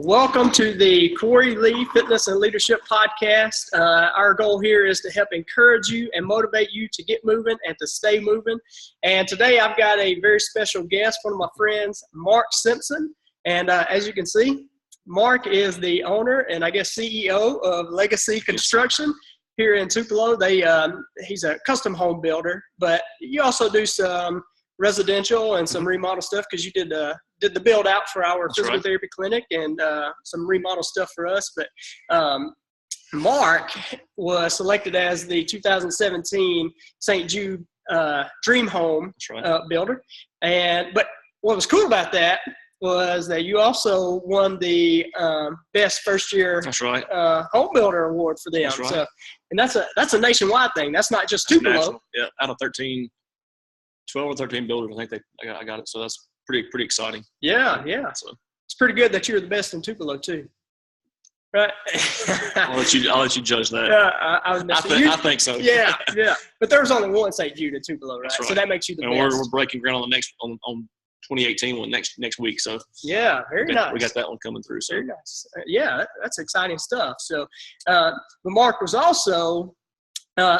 Welcome to the Cory Lee Fitness and Leadership Podcast. Our goal here is to help encourage you and motivate you to get moving and to stay moving. And today I've got a very special guest, one of my friends, Mark Simpson. And as you can see, Mark is the owner and I guess CEO of Legacy Construction here in Tupelo. He's a custom home builder, but you also do some residential and some remodel stuff because you did the build out for our physical therapy clinic and some remodel stuff for us. But Mark was selected as the 2017 St. Jude Dream Home builder. But what was cool about that was that you also won the best first year home builder award for them. That's right. So, and that's a nationwide thing. That's not just Tupelo. Yeah, out of 12 or 13 builders, I think I got it. So that's pretty exciting. Yeah. So it's pretty good that you're the best in Tupelo too, right? I'll let you judge that. I think so. Yeah. But there's only one St. Jude in Tupelo, right? That's right. So that makes you the best. We're breaking ground on 2018 one next week. So yeah, very nice. We got that one coming through. So very nice. Yeah, that's exciting stuff. So, but Mark was also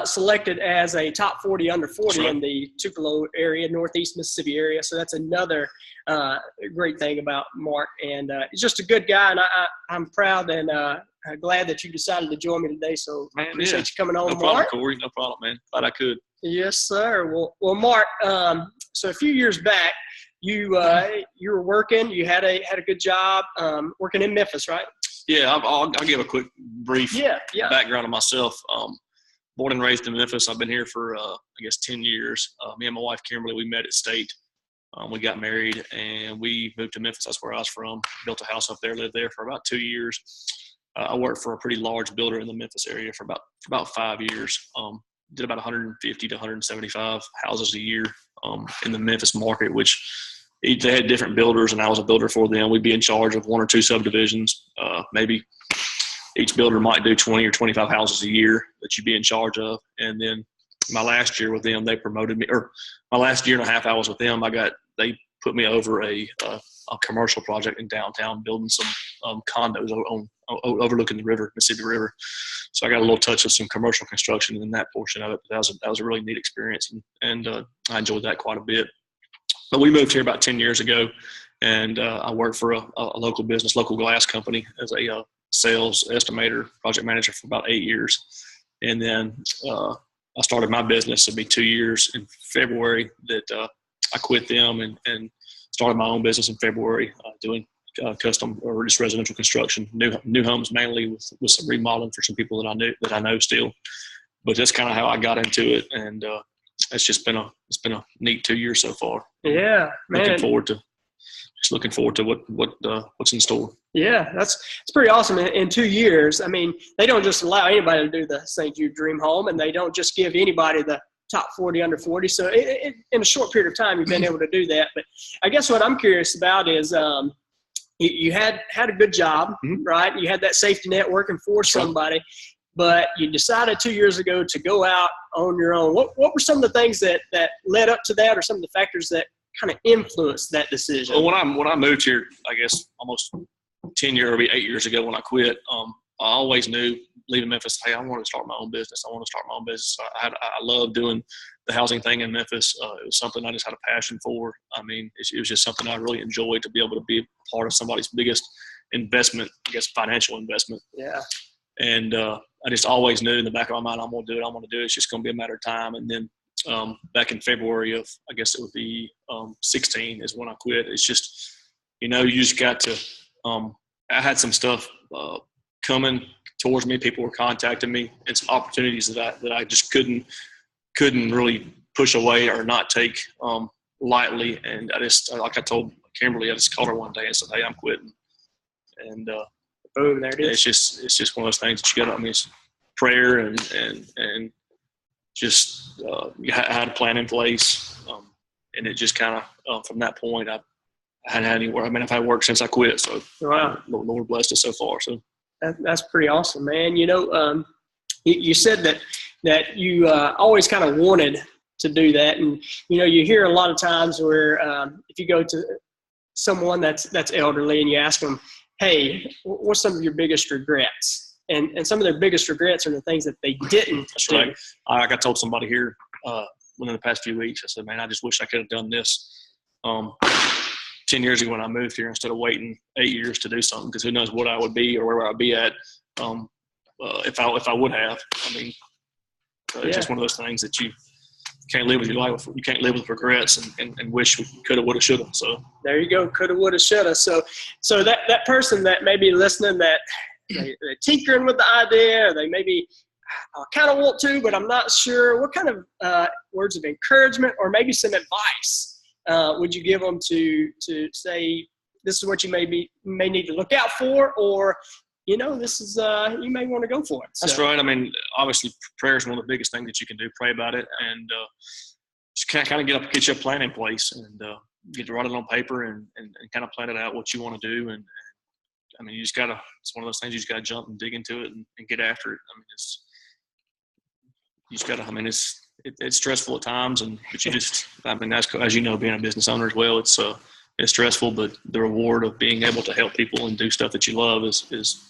selected as a top 40 under 40 in the Tupelo area, Northeast Mississippi area. So that's another great thing about Mark. And he's just a good guy, and I'm proud and glad that you decided to join me today. So I appreciate you coming on, no problem, Mark. Cory. No problem, man. Glad I could. Yes, sir. Well, Mark. So a few years back, you were working. You had a good job working in Memphis, right? Yeah, I'll give a quick brief background of myself. Born and raised in Memphis. I've been here for, 10 years. Me and my wife, Kimberly, we met at State. We got married, and we moved to Memphis. That's where I was from. Built a house up there, lived there for about 2 years. I worked for a pretty large builder in the Memphis area for about 5 years. Did about 150 to 175 houses a year in the Memphis market, which they had different builders, and I was a builder for them. We'd be in charge of 1 or 2 subdivisions, maybe. Each builder might do 20 or 25 houses a year that you'd be in charge of. And then my last year with them, they promoted me, or my last year and a half I was with them, they put me over a commercial project in downtown, building some condos overlooking the river, Mississippi River. So I got a little touch of some commercial construction in that portion of it. But that was a really neat experience, and I enjoyed that quite a bit. But we moved here about 10 years ago, and I worked for a local business, local glass company, as a sales estimator, project manager for about 8 years. And then I started my business. It'll be 2 years in February that I quit them and started my own business in February, doing custom or just residential construction, new homes mainly, with some remodeling for some people that I know still. But that's kind of how I got into it, and it's been a neat 2 years so far. Yeah, man. Looking forward to what's in store. Yeah, it's pretty awesome. In 2 years, I mean, they don't just allow anybody to do the St. Jude Dream Home, and they don't just give anybody the top 40 under 40. So in a short period of time, you've been able to do that. But I guess what I'm curious about is you had a good job, right? You had that safety net working for somebody, but you decided 2 years ago to go out on your own. What were some of the things that led up to that, or some of the factors that kind of influenced that decision? Well, when I moved here, I guess almost 8 years ago when I quit, I always knew leaving Memphis, hey, I want to start my own business. I love doing the housing thing in Memphis. It was something I just had a passion for. I mean, it was just something I really enjoyed, to be able to be a part of somebody's biggest investment, I guess, financial investment. Yeah. And I just always knew in the back of my mind, I'm going to do it. It's just going to be a matter of time. And then back in February of, I guess it would be 16 is when I quit. It's just, you just got to, I had some stuff coming towards me. People were contacting me, and some opportunities that I just couldn't really push away or not take lightly. And I just, like I told Kimberly, I just called her one day and said, hey, I'm quitting. And boom, there it is. It's just one of those things that you got to, it's prayer and just I had a plan in place, and it just kind of from that point I hadn't had any work. I mean, I've had work since I quit, so wow. Lord blessed us so far. So that's pretty awesome, man. You said that you always kind of wanted to do that, and you hear a lot of times where if you go to someone that's elderly and you ask them, hey, what's some of your biggest regrets? And some of their biggest regrets are the things that they didn't do. Right. Like I told somebody here within the past few weeks, I said, man, I just wish I could have done this 10 years ago when I moved here instead of waiting 8 years to do something, because who knows what I would be or where I'd be at if I would have. I mean, it's just one of those things that you can't live with your life. You can't live with regrets and wish coulda, woulda, shoulda. So there you go, coulda, woulda, shoulda. So that person that may be listening, that they're tinkering with the idea, or they maybe I kind of want to, but I'm not sure. What kind of words of encouragement or maybe some advice would you give them to say this is what you may need to look out for, or this is you may want to go for it? That's right. I mean, obviously, prayer is one of the biggest things that you can do. Pray about it, and just kind of get your plan in place, and get to write it on paper, and kind of plan it out what you want to do. And I mean, it's one of those things you just gotta jump and dig into it and get after it. I mean, you just gotta. I mean, it's stressful at times, but you just. I mean, that's, as you know, being a business owner as well. It's stressful, but the reward of being able to help people and do stuff that you love is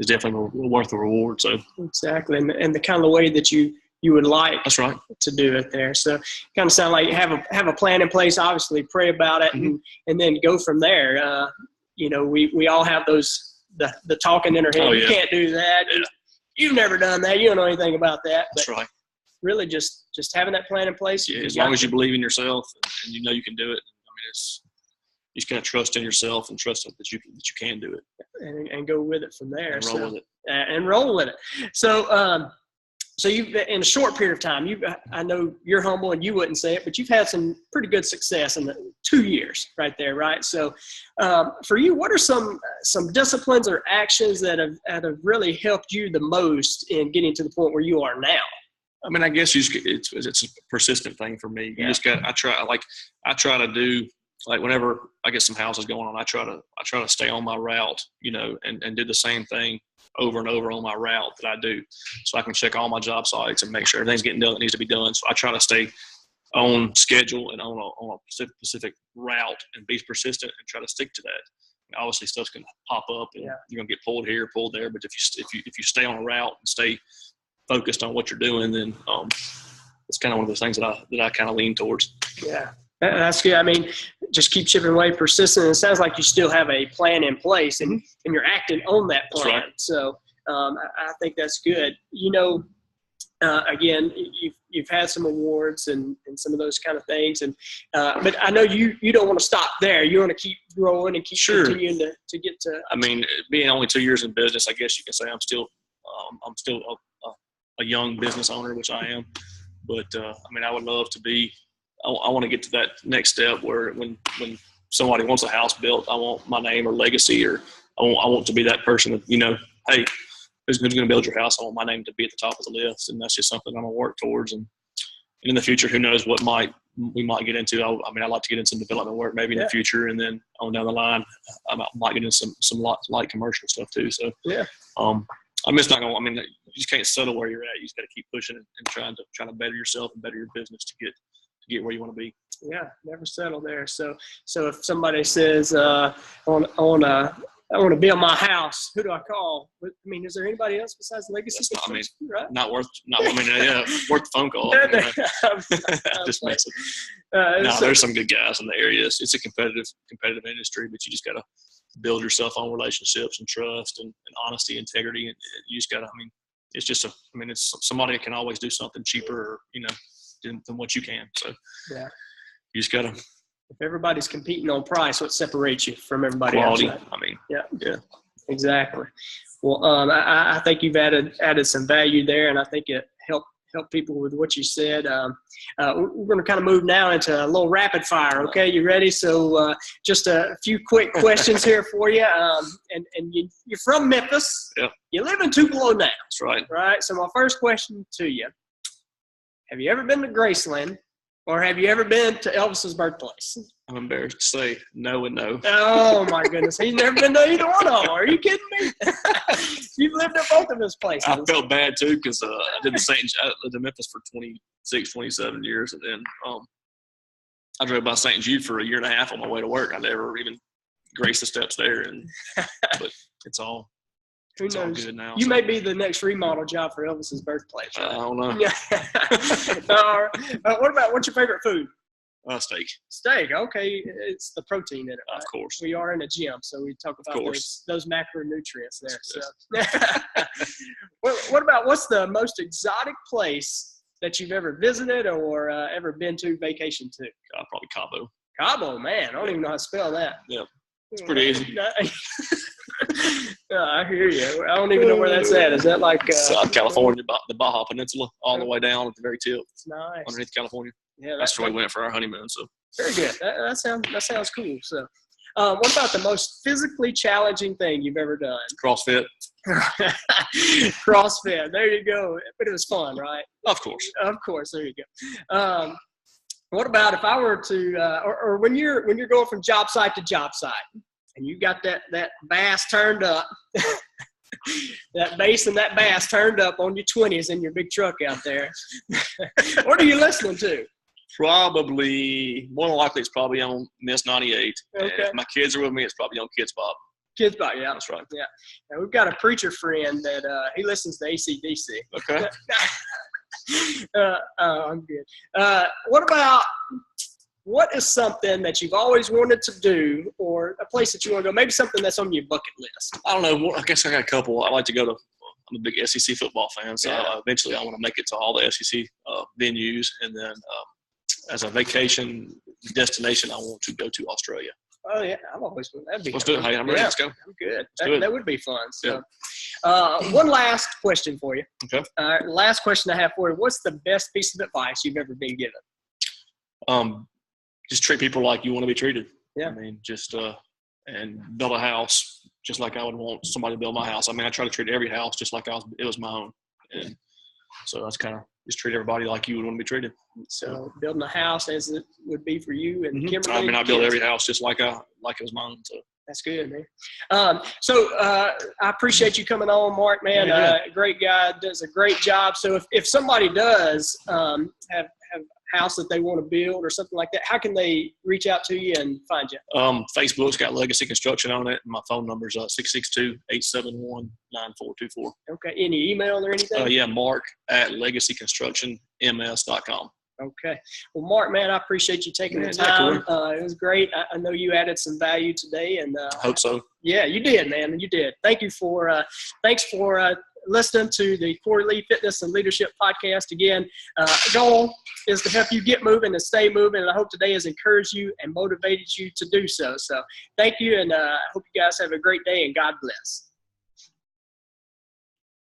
definitely worth the reward. So exactly, and the kind of way that you would like that's right to do it there. So kind of sound like have a plan in place. Obviously, pray about it, and then go from there. We all have those the talking in our head. You can't do that. Yeah. You've never done that. You don't know anything about that. But that's right. Really, just having that plan in place. Yeah, as long as you believe in yourself and you know you can do it. I mean, you just gotta trust in yourself and trust that you can do it, and go with it from there. And roll with it. And roll with it. So you've, in a short period of time, I know you're humble and you wouldn't say it, but you've had some pretty good success in the 2 years right there, right? So for you, what are some disciplines or actions that have really helped you the most in getting to the point where you are now? I mean, I guess it's a persistent thing for me. You just I try to do, like, whenever I get some houses going on, I try to stay on my route, and do the same thing over and over on my route that I do, so I can check all my job sites and make sure everything's getting done that needs to be done. So I try to stay on schedule and on a specific route and be persistent and try to stick to that. And obviously, stuff's going to pop up and you're going to get pulled here, pulled there. But if you stay on a route and stay focused on what you're doing, then it's kind of one of those things that I kind of lean towards. Yeah. That's good. I mean, just keep chipping away, persistent. It sounds like you still have a plan in place, and you're acting on that plan. Right. So I think that's good. Again, you've had some awards and some of those kind of things, and but I know you don't want to stop there. You want to keep growing and keep continuing to get to. I mean, being only 2 years in business, I guess you can say I'm still a young business owner, which I am. But I mean, I would love to be. I want to get to that next step where when somebody wants a house built, I want my name or legacy, or I want to be that person that, hey, who's going to build your house? I want my name to be at the top of the list, and that's just something I'm going to work towards. And in the future, who knows what we might get into. I mean, I'd like to get into some development work maybe in the future, and then on down the line, I might get into some light commercial stuff too. So I'm just not going to. I mean, you just can't settle where you're at. You just got to keep pushing and trying to better yourself and better your business to get where you want to be. Yeah, never settle there. So if somebody says, I want to build my house, who do I call? I mean, is there anybody else besides Legacy? Not worth the phone call. Just messing. There's some good guys in the area. It's a competitive industry, but you just got to build yourself on relationships and trust and honesty, integrity, and you just got to. I mean, it's somebody that can always do something cheaper, or than what you can. So you just gotta. If everybody's competing on price, what separates you from everybody else? Quality. I mean, yeah, exactly. Well, I think you've added some value there, and I think it helped people with what you said. We're going to kind of move now into a little rapid fire. Okay, you ready? So just a few quick questions here for you. And you're from Memphis. Yeah. You live in Tupelo now. That's right. Right. So my first question to you. Have you ever been to Graceland, or have you ever been to Elvis's birthplace? I'm embarrassed to say no and no. Oh, my goodness. He's never been to either one of them. Are you kidding me? You've lived at both of his places. I felt bad, too, because I lived in Memphis for 26, 27 years, and then I drove by St. Jude for a year and a half on my way to work. I never even grace the steps there, but it's all. Who it's knows? all good now. You may be the next remodel job for Elvis's birthplace. Right? I don't know. What's your favorite food? Steak. Steak. Okay, it's the protein in it. Right? Of course. We are in a gym, so we talk about those macronutrients there. Yes. So, what's the most exotic place that you've ever visited or ever been to vacation to? Probably Cabo. Cabo, man. I don't even know how to spell that. Yeah, it's pretty easy. I hear you. I don't even know where that's at. Is that like South California, the Baja Peninsula, all the way down at the very tip? It's nice. Underneath California. Yeah, that's where we went for our honeymoon. So very good. That sounds cool. So, what about the most physically challenging thing you've ever done? CrossFit. CrossFit. There you go. But it was fun, right? Of course. Of course. There you go. What about if I were to, or when you're going from job site to job site, and you got that bass turned up, that bass and that bass turned up on your 20s in your big truck out there, what are you listening to? Probably, more than likely, it's probably on Miss 98. Okay. And if my kids are with me, it's probably on Kids Bob. Kids Bob, yeah. That's right. Yeah. And we've got a preacher friend that he listens to AC/DC. Okay. I'm good. What is something that you've always wanted to do, or a place that you want to go, maybe something that's on your bucket list? I don't know. I guess I got a couple. I like to go to, I'm a big SEC football fan, so eventually I want to make it to all the SEC venues. And then as a vacation destination, I want to go to Australia. Oh, yeah. I've always been. That'd be Let's do it. Hey, I'm ready. Let's go. I'm good. That would be fun. So, yeah. One last question for you. Okay. Last question I have for you. What's the best piece of advice you've ever been given? Just treat people like you want to be treated. Yeah. I mean, just and build a house just like I would want somebody to build my house. I mean, I try to treat every house just like it was my own. And so that's kind of just treat everybody like you would want to be treated. So building a house as it would be for you and Kimberly. I mean, I build every house just like it was mine. So that's good, man. I appreciate you coming on, Mark, man. Great guy, does a great job. So if somebody does have a house that they want to build or something like that, how can they reach out to you and find you? Facebook's got Legacy Construction on it. And my phone number is 662-871-9424. Okay. Any email or anything? Mark at legacyconstructionms.com. Okay. Well, Mark, man, I appreciate you taking the time. It was great. I know you added some value today, and I hope so. Yeah, you did, man. You did. Thanks for listening to the Cory Lee Fitness and Leadership Podcast. Again, goal is to help you get moving and stay moving, and I hope today has encouraged you and motivated you to do so. So thank you, and I hope you guys have a great day, and God bless.